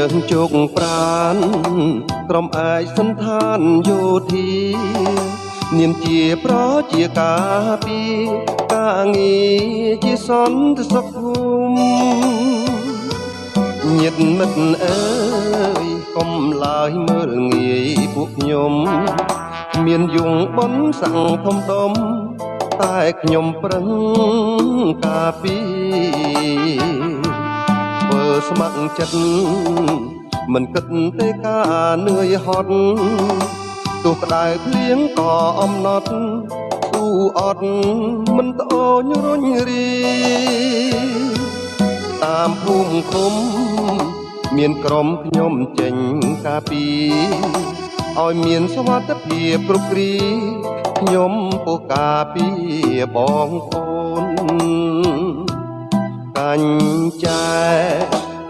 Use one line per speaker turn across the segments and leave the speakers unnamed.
យើងជោគប្រានក្រុមអាយសន្តានយោធានាមជាប្រជាការពីការងារជាសន្តិសុខភូមិញាតិមិត្តអើយកុំឡើយមើលងាយពួកខ្ញុំមានយងបនសង្ឃធំដុំតែខ្ញុំប្រឹងការពីធ្វើស្ម័គ្រចិត្តមិនគិតទេការនឿយហត់ទោះក្តៅភ្លៀងក៏អំណត់ស៊ូអត់មិនត្អូញរុញរីតាមភូមិឃុំមានក្រុមខ្ញុំចេញការពីឲ្យមានសុវត្ថិភាពគ្រប់គ្រាខ្ញុំពោះការពីបងប្អូនកាញ់ចែ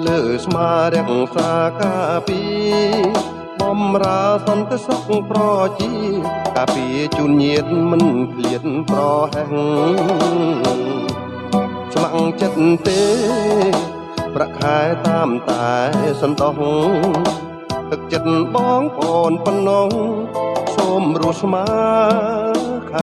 លើស្មារក្សាការពីបំរើសន្តិសុខប្រជាការពីជូនញាតិមិនឃ្លាតប្រហែសស្ម័គ្រចិត្តទេប្រាក់ខែតាមតែសន្តោសទឹកចិត្តបងប្អូនប៉ុណ្ណោះសូមរស់ស្មើ